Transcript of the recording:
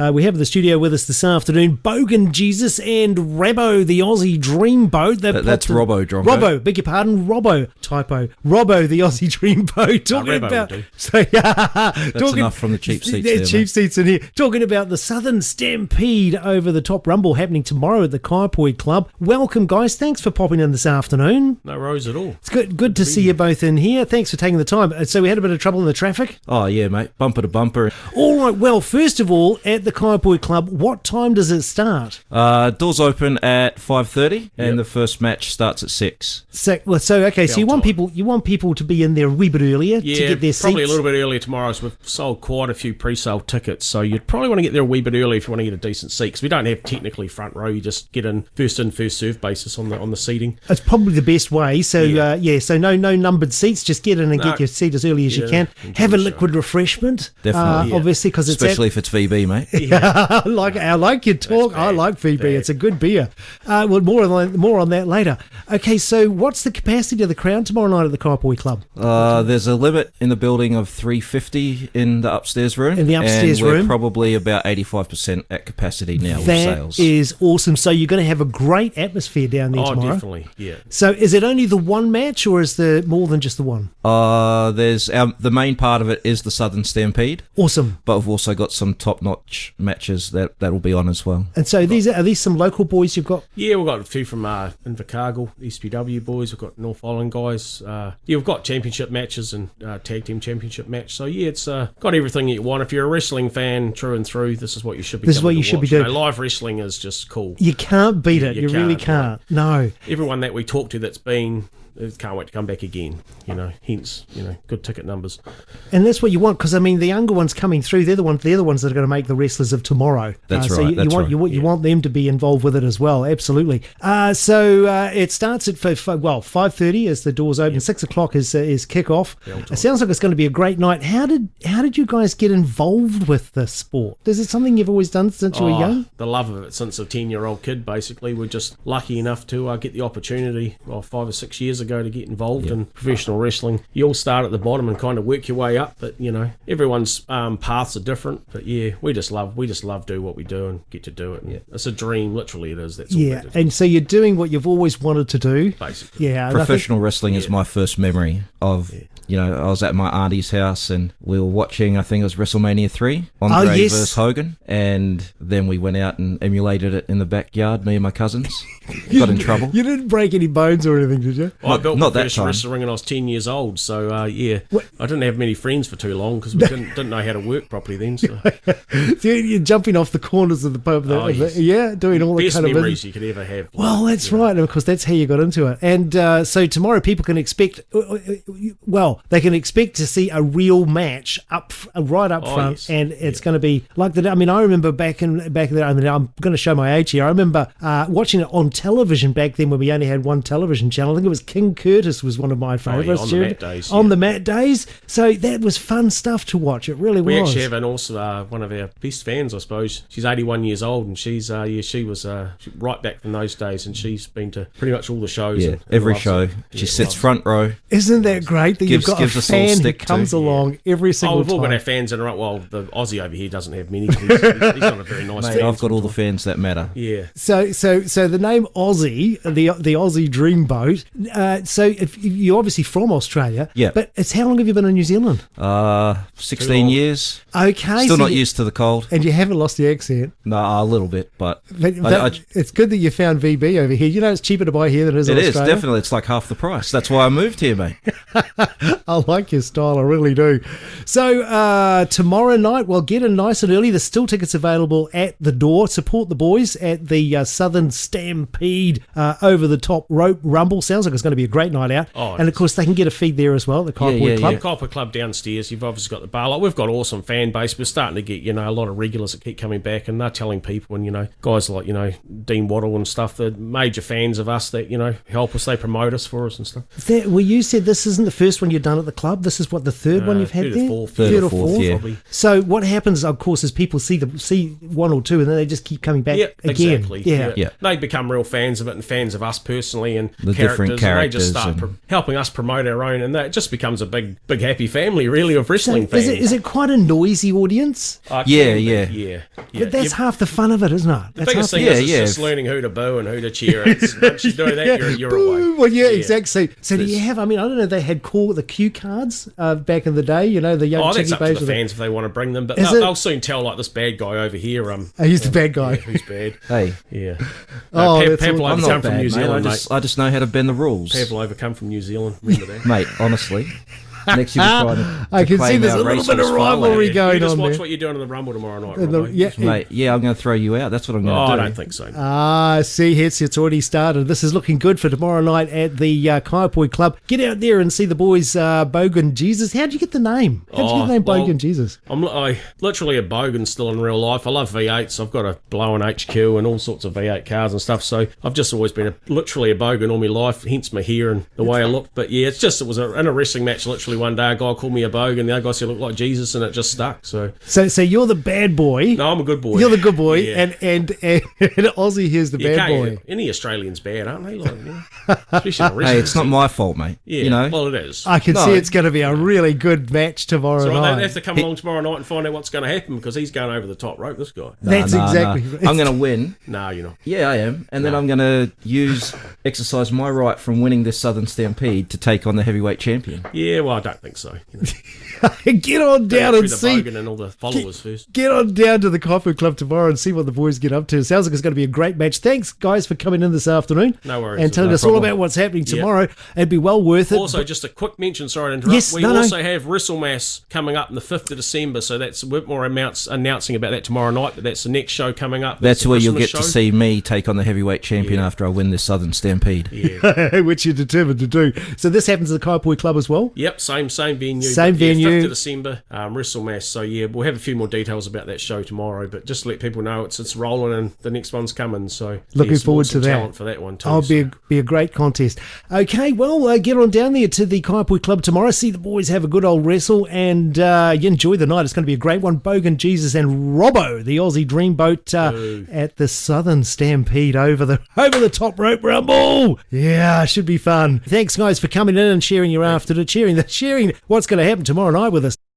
We have in the studio with us this afternoon Bogan, Jesus, and Robbo, the Aussie Dreamboat. That's Robbo, Drongo. Robbo, beg your pardon, Robbo, typo. Robbo, the Aussie Dreamboat. Talking about... That's enough from the cheap seats there, cheap seats in here. Talking about the Southern Stampede over the Top Rumble happening tomorrow at the Kaiapoi Club. Welcome, guys. Thanks for popping in this afternoon. No worries at all. It's good to see you both in here. Thanks for taking the time. So we had a bit of trouble in the traffic? Oh, yeah, mate. Bumper to bumper. All right. Well, first of all, at the Kaiapoi Club, what time does it start? Doors open at 5:30 and the first match starts at 6. So you want people to be in there a wee bit earlier to get their seats? Probably a little bit earlier tomorrow. So we've sold quite a few pre-sale tickets, so you'd probably want to get there a wee bit early if you want to get a decent seat, because we don't have technically front row. You just get in, first serve basis on the seating. It's probably the best way. So so no numbered seats. Just get in and get your seat as early as you can. Have a liquid refreshment, definitely. Obviously, because it's especially if it's VB, mate. I like your talk. I like VB. It's a good beer. Well, more on that later. Okay, so what's the capacity of the crowd tomorrow night at the Kaiapoi Club? There's a limit in the building of 350 in the upstairs room. In the upstairs room, we're probably about 85% at capacity now with sales. That is awesome. So you're going to have a great atmosphere down there tomorrow. Oh, definitely. Yeah. So is it only the one match, or is there more than just the one? There's the main part of it is the Southern Stampede. Awesome. But we've also got some top-notch matches that'll be on as well. And so are these some local boys you've got? Yeah, we've got a few from Invercargill, SPW boys. We've got North Island guys. We've got championship matches and tag team championship match. So yeah, it's got everything you want. If you're a wrestling fan true and through, this is what you should be. This is what you should be doing. Live wrestling is just cool. You can't beat it. You really can't. No. Everyone that we talk to that's been, can't wait to come back again. Hence, good ticket numbers. And that's what you want, because I mean, the younger ones coming through, they're the ones that are going to make the wrestlers of tomorrow. That's right. So you want them to be involved with it as well. Absolutely. So it starts at 5:30 as the doors open. 6 o'clock is kickoff. It sounds like it's going to be a great night. How did you guys get involved with the sport? Is it something you've always done since you were young? The love of it since a 10-year-old kid. Basically, we're just lucky enough to get the opportunity 5 or 6 years ago to get involved in professional wrestling. You all start at the bottom and kind of work your way up, but everyone's paths are different. But yeah, we just love do what we do and get to do it. And it's a dream, literally. It is. That's all it is. And so you're doing what you've always wanted to do, basically. Yeah, professional wrestling is my first memory of. I was at my auntie's house and we were watching, I think it was WrestleMania 3, Andre versus Hogan, and then we went out and emulated it in the backyard, me and my cousins. Got in trouble. You didn't break any bones or anything, did you? I built my first wrestling ring when I was 10 years old, so I didn't have many friends for too long because we didn't know how to work properly then. So. So you're jumping off the corners of the pub, doing all the best kind of memories you could ever have. Well, that's right, and of course that's how you got into it. And so tomorrow people can expect, they can expect to see a real match right up front, yes. And it's going to be like that. I mean, I remember back there. I mean, I'm going to show my age here. I remember watching it on television back then when we only had one television channel. I think it was King Curtis was one of my favourites. On the mat days. On the mat days. So that was fun stuff to watch. It really was. We actually have one of our best fans, I suppose. She's 81 years old, and she was right back from those days, and she's been to pretty much all the shows. Yeah, every show. She sits front row. Isn't that great that you've got a fan who comes along every single time? We've all got our fans in. Well, the Aussie over here doesn't have many. He's not a very nice fan. I've got all the fans that matter. Yeah. So the name Aussie, the Aussie Dreamboat. So if you're obviously from Australia, but how long have you been in New Zealand? 16 years. Okay. Still not used to the cold. And you haven't lost the accent? No, a little bit, but it's good that you found VB over here. It's cheaper to buy here than it is in Australia. It is, definitely. It's like half the price. That's why I moved here, mate. I like your style, I really do. So tomorrow night, get in nice and early. There's still tickets available at the door. Support the boys at the Southern Stampede over the Top Rope Rumble. Sounds like it's going to be a great night out. And of course, they can get a feed there as well at the Kaiapoi Club. The Kaiapoi Club downstairs. You've obviously got the bar. We've got an awesome fan base. We're starting to get a lot of regulars that keep coming back, and they're telling people, and guys like Dean Waddle and stuff, they're major fans of us that help us. They promote us for us and stuff. You said this isn't the first one you've done at the club. This is what, the third one you've had there? Third or fourth, yeah. Probably. So what happens, of course, is people see one or two, and then they just keep coming back again. Exactly. Yeah. They become real fans of it and fans of us personally, and the characters. Different characters. And they just start helping us promote our own, and that just becomes a big happy family, really, of wrestling fans. Is it quite a noisy audience? Yeah. But that's half the fun of it, isn't it? The biggest thing is just learning who to boo and who to cheer. Once you do that, you're away. Well, exactly. So do you have, I don't know, they had the cue cards back in the day, the young that's up to the fans if they want to bring them, but they'll soon tell, like, this bad guy over here. He's the bad guy. Who's bad. Hey. Yeah. I'm not bad, from New Zealand, mate. I just know how to bend the rules. Pavlova come from New Zealand, remember that? Mate, honestly. Next year we're trying to I can see there's a little bit of rivalry going on there. Just watch what you're doing in the Rumble tomorrow night, Robbo. Mate, I'm going to throw you out. That's what I'm going to do. I don't think so. See, it's already started. This is looking good for tomorrow night at the Kaiapoi Club. Get out there and see the boys, Bogan Jesus. How'd you get the name? How'd you get the name Bogan Jesus? I literally a Bogan still in real life. I love V8s. I've got a blowing HQ and all sorts of V8 cars and stuff, so I've just always been literally a Bogan all my life, hence my hair and the way I look. But yeah, it was in a wrestling match literally one day, a guy called me a Bogan, the other guy said I look like Jesus, and it just stuck. So you're the bad boy. No, I'm a good boy. You're the good boy, and Aussie here's the bad boy. Any Australian's bad, aren't they? Especially in hey, it's not my fault, mate. Yeah, well, it is. I can see it's going to be a really good match tomorrow night. They have to come along tomorrow night and find out what's going to happen, because he's going over the top rope, this guy. That's exactly. I'm going to win. No, you're not. Yeah, I am. And then I'm going to exercise my right from winning this Southern Stampede to take on the heavyweight champion. Yeah, well, I don't think so. Get on down and see. Bogan and all the followers first. Get on down to the Kaiapoi Club tomorrow and see what the boys get up to. Sounds like it's going to be a great match. Thanks, guys, for coming in this afternoon. No worries. And telling us all about what's happening tomorrow. It'd be well worth it. Also, just a quick mention, sorry to interrupt. Yes, we also have WrestleMass coming up on the 5th of December, so that's a bit more announcing about that tomorrow night, but that's the next show coming up. That's where you'll get to see me take on the heavyweight champion after I win this Southern Stampede. Yeah. Which you're determined to do. So this happens at the Kaiapoi Club as well? Yep, same venue. Same venue. 5th of December, WrestleMass. So yeah, we'll have a few more details about that show tomorrow, but just to let people know it's rolling and the next one's coming. So looking forward to that. Talent for that one too. Be a great contest. Okay, well, get on down there to the Kaiapoi Club tomorrow. See the boys have a good old wrestle and you enjoy the night. It's going to be a great one. Bogan Jesus and Robbo, the Aussie Dreamboat, at the Southern Stampede over the top rope rumble. Yeah, should be fun. Thanks, guys, for coming in and sharing your afternoon, sharing what's going to happen tomorrow night with us.